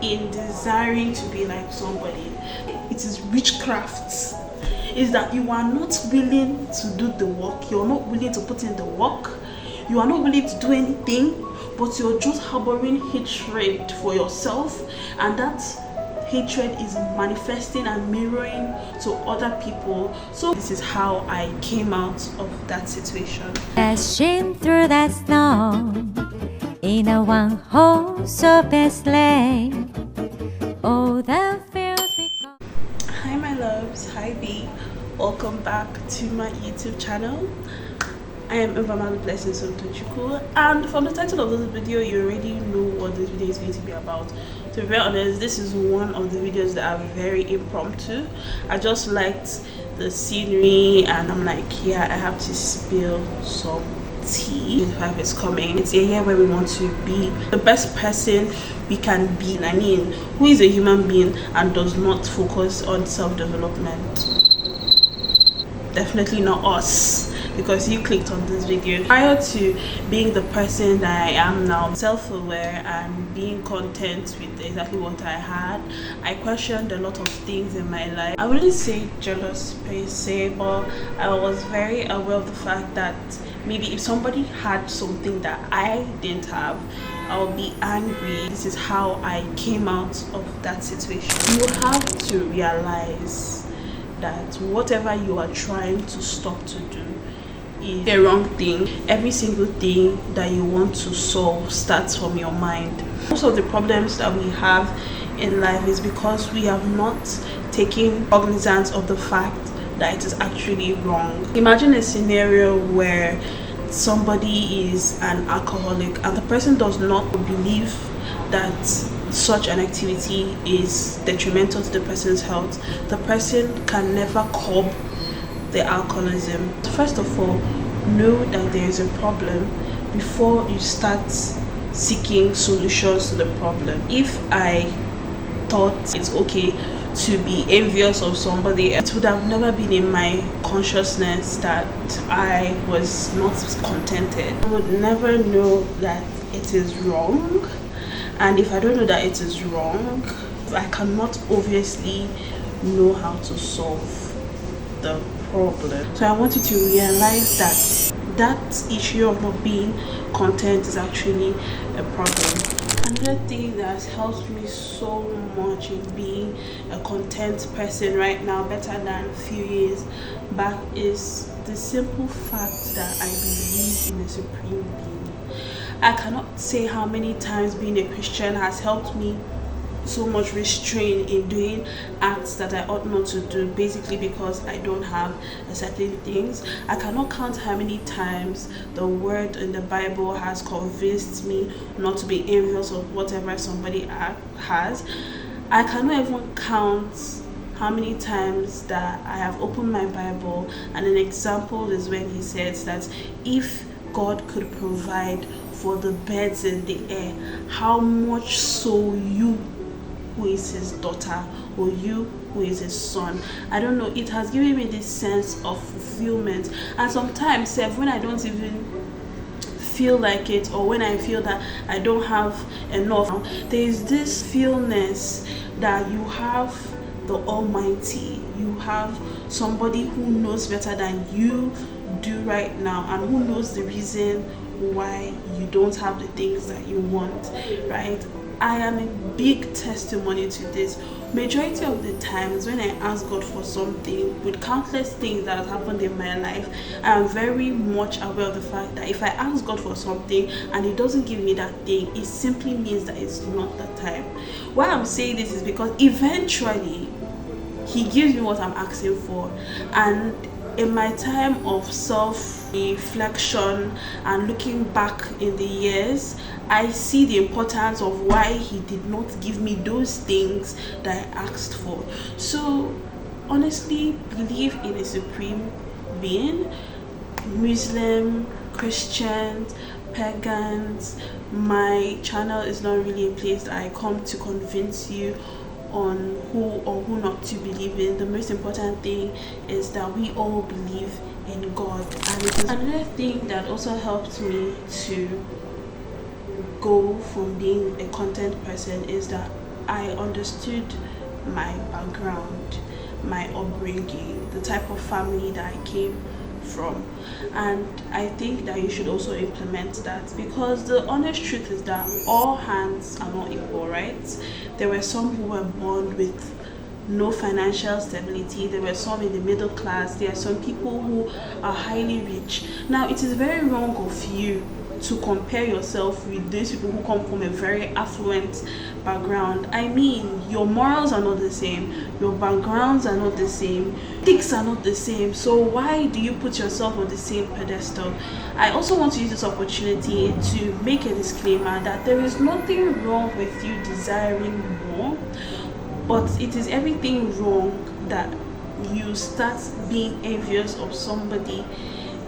in desiring to be like somebody. It is witchcraft. Is that you are not willing to do the work, you're not willing to put in the work, you are not willing to do anything, but you're just harboring hatred for yourself, and that hatred is manifesting and mirroring to other people. So this is how I came out of that situation. Dashing through that snow in a one-horse open sleigh. Oh, the fields we go. Hi my loves, hi B, welcome back to my YouTube channel. I am Bb Somtochukwu, and from the title of this video you already know what this video is going to be about. To be very honest, this is one of the videos that are very impromptu. I just liked the scenery and I'm like, yeah, I have to spill some tea. 25 is coming. It's a year where we want to be the best person we can be. I mean, who is a human being and does not focus on self-development? Definitely not us, because you clicked on this video. Prior to being the person that I am now, self-aware and being content with exactly what I had, I questioned a lot of things in my life. I wouldn't say jealous per se, but I was very aware of the fact that maybe if somebody had something that I didn't have, I'll be angry. This is how I came out of that situation. You have to realize that whatever you are trying to stop to do is the wrong thing. Every single thing that you want to solve starts from your mind. Most of the problems that we have in life is because we have not taken cognizance of the fact that it is actually wrong. Imagine a scenario where somebody is an alcoholic and the person does not believe that such an activity is detrimental to the person's health. The person can never curb the alcoholism. First of all, know that there is a problem before you start seeking solutions to the problem. If I thought it's okay to be envious of somebody else, it would have never been in my consciousness that I was not contented. I would never know that it is wrong, and if I don't know that it is wrong, I cannot obviously know how to solve the problem. So I want you to realize that issue of not being content is actually a problem. Another thing that has helped me so much in being a content person right now, better than a few years back, is the simple fact that I believe in a supreme being. I cannot say how many times being a Christian has helped me so much restrain in doing acts that I ought not to do, basically because I don't have certain things. I cannot count how many times the word in the Bible has convinced me not to be envious of whatever somebody has. I cannot even count how many times that I have opened my Bible and an example is when he says that if God could provide for the birds in the air, how much so you who is his daughter or you who is his son. I don't know, it has given me this sense of fulfillment. And sometimes when I don't even feel like it, or when I feel that I don't have enough, there is this feelness that you have the Almighty, you have somebody who knows better than you do right now and who knows the reason why you don't have the things that you want, right? I am a big testimony to this. Majority of the times when I ask God for something, with countless things that have happened in my life, I am very much aware of the fact that if I ask God for something and he doesn't give me that thing, it simply means that it's not the time. Why I'm saying this is because eventually he gives me what I'm asking for, and in my time of self-reflection and looking back in the years, I see the importance of why he did not give me those things that I asked for. So honestly, believe in a supreme being. Muslim, Christians, pagans, my channel is not really a place that I come to convince you on who or who not to believe in. The most important thing is that we all believe in God. And it is another thing that also helped me to go from being a content person is that I understood my background, my upbringing, the type of family that I came from, and I think that you should also implement that, because the honest truth is that all hands are not equal, right? There were some who were born with no financial stability, there were some in the middle class, there are some people who are highly rich. Now it is very wrong of you to compare yourself with those people who come from a very affluent background. I mean, your morals are not the same, your backgrounds are not the same, ethics are not the same, so why do you put yourself on the same pedestal? I also want to use this opportunity to make a disclaimer that there is nothing wrong with you desiring more, but it is everything wrong that you start being envious of somebody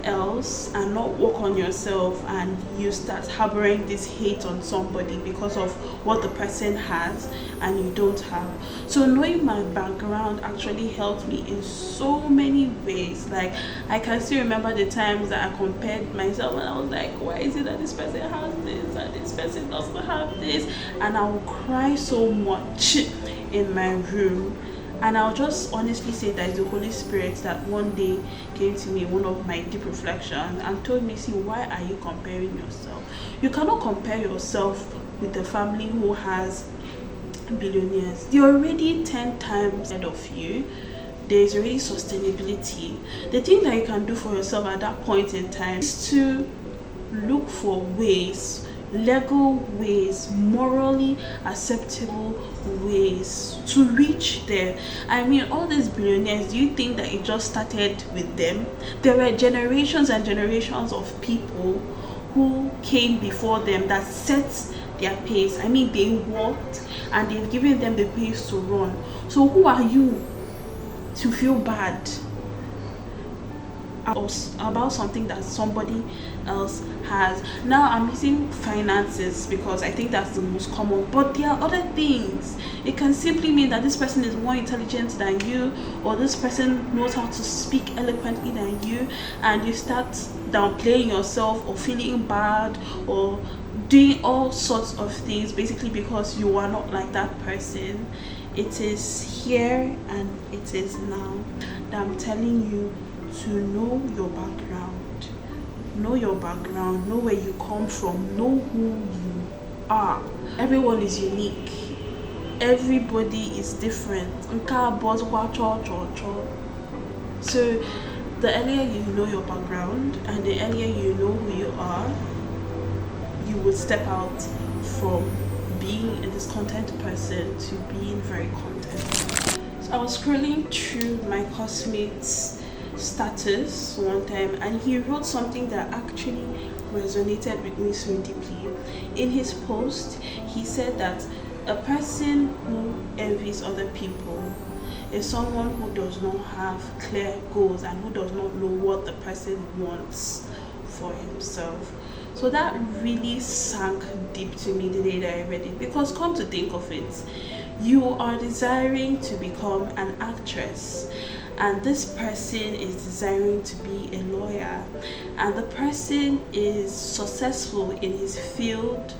else and not work on yourself, and you start harboring this hate on somebody because of what the person has and you don't have. So knowing my background actually helped me in so many ways. Like, I can still remember the times that I compared myself and I was like, why is it that this person has this and this person doesn't have this? And I would cry so much in my room. And I'll just honestly say that it's the Holy Spirit that one day came to me in one of my deep reflections and told me, see, why are you comparing yourself? You cannot compare yourself with the family who has billionaires. They're already 10 times ahead of you. There's already sustainability. The thing that you can do for yourself at that point in time is to look for ways, legal ways, morally acceptable ways to reach there. I mean, all these billionaires, do you think that it just started with them? There were generations and generations of people who came before them that set their pace. I mean, they walked and they've given them the pace to run. So who are you to feel bad about something that somebody else has? Now I'm using finances because I think that's the most common, but there are other things. It can simply mean that this person is more intelligent than you, or this person knows how to speak eloquently than you, and you start downplaying yourself or feeling bad or doing all sorts of things basically because you are not like that person. It is here and it is now that I'm telling you to know your background. Know your background, know where you come from, know who you are. Everyone is unique. Everybody is different. So the earlier you know your background and the earlier you know who you are, you will step out from being a discontent person to being very content. So I was scrolling through my classmates' status one time and he wrote something that actually resonated with me so deeply. In his post, he said that a person who envies other people is someone who does not have clear goals and who does not know what the person wants for himself. So that really sank deep to me the day that I read it, because come to think of it, you are desiring to become an actress and this person is desiring to be a lawyer, and the person is successful in his field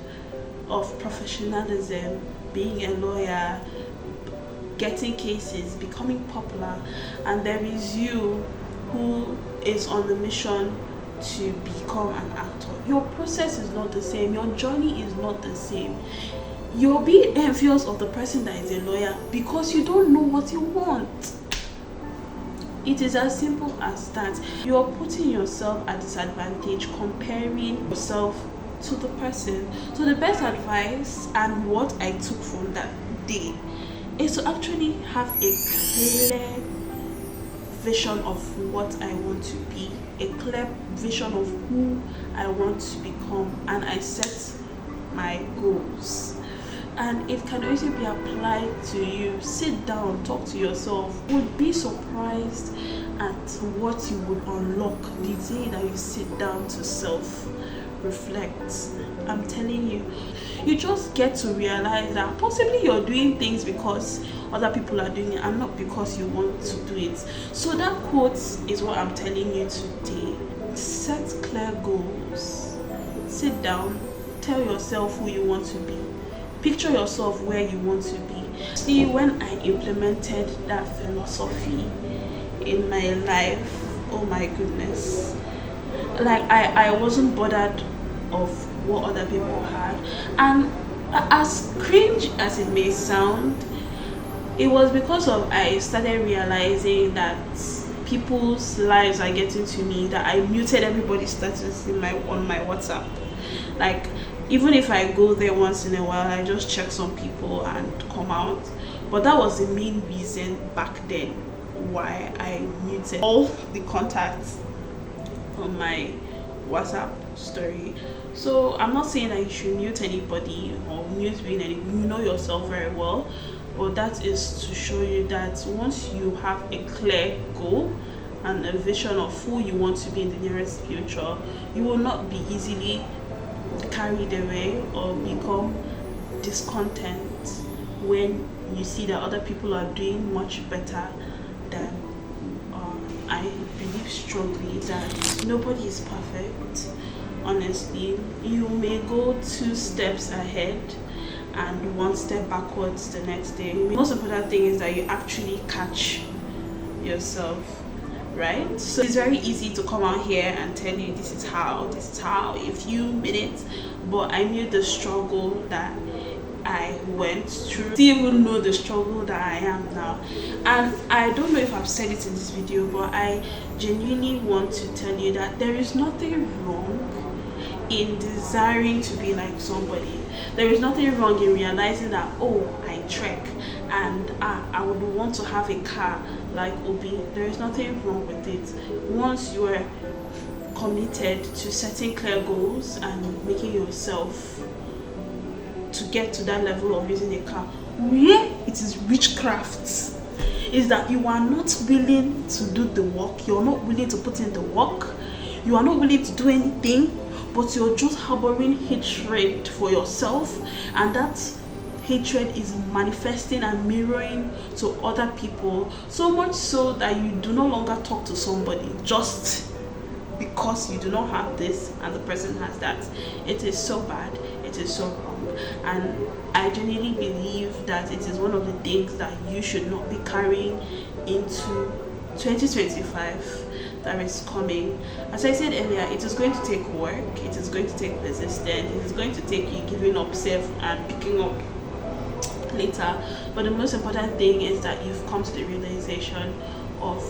of professionalism, being a lawyer, getting cases, becoming popular, and there is you who is on the mission to become an actor. Your process is not the same, your journey is not the same. You'll be envious of the person that is a lawyer because you don't know what you want. It is as simple as that. You're putting yourself at disadvantage comparing yourself to the person. So the best advice and what I took from that day is to actually have a clear vision of what I want to be, a clear vision of who I want to become, and I set my goals. And it can also be applied to you. Sit down, talk to yourself. You would be surprised at what you would unlock the day that you sit down to self-reflect. I'm telling you, you just get to realize that possibly you're doing things because other people are doing it and not because you want to do it. So that quote is what I'm telling you today. Set clear goals. Sit down, tell yourself who you want to be picture yourself where you want to be. See, when I implemented that philosophy in my life, oh my goodness, like I wasn't bothered of what other people had. And as cringe as it may sound, it was because of I started realizing that people's lives are getting to me, that I muted everybody's status on my WhatsApp. Like, even if I go there once in a while, I just check some people and come out. But that was the main reason back then why I muted all the contacts on my WhatsApp story. So I'm not saying that you should mute anybody or mute being any, you know yourself very well, but that is to show you that once you have a clear goal and a vision of who you want to be in the nearest future, you will not be easily carried away or become discontent when you see that other people are doing much better than I believe strongly that nobody is perfect. Honestly, you may go 2 steps ahead and 1 step backwards the next day. The most important thing is that you actually catch yourself, right? So it's very easy to come out here and tell you this is how, a few minutes, but I knew the struggle that I went through. I didn't even know the struggle that I am now. And I don't know if I've said it in this video, but I genuinely want to tell you that there is nothing wrong in desiring to be like somebody. There is nothing wrong in realizing that, oh, I trek and I would want to have a car like Obi. There is nothing wrong with it. Once you are committed to setting clear goals and making yourself to get to that level of using a car, where it is witchcraft is that you are not willing to do the work, you're not willing to put in the work, you are not willing to do anything, but you're just harboring hatred for yourself, and that hatred is manifesting and mirroring to other people, so much so that you do no longer talk to somebody just because you do not have this and the person has that. It is so bad, it is so wrong, and I genuinely believe that it is one of the things that you should not be carrying into 2025 that is coming. As I said earlier, it is going to take work, it is going to take persistence, it is going to take you giving up self and picking up later, but the most important thing is that you've come to the realization of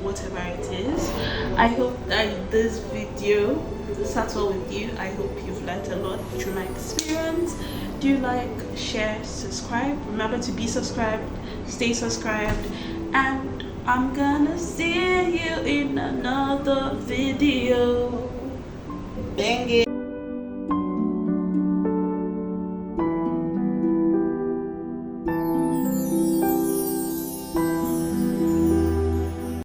whatever it is. I hope that this video sat well with you. I hope you've learned a lot through my experience. Do like, share, subscribe. Remember to be subscribed, stay subscribed, and I'm gonna see you in another video. Bang it.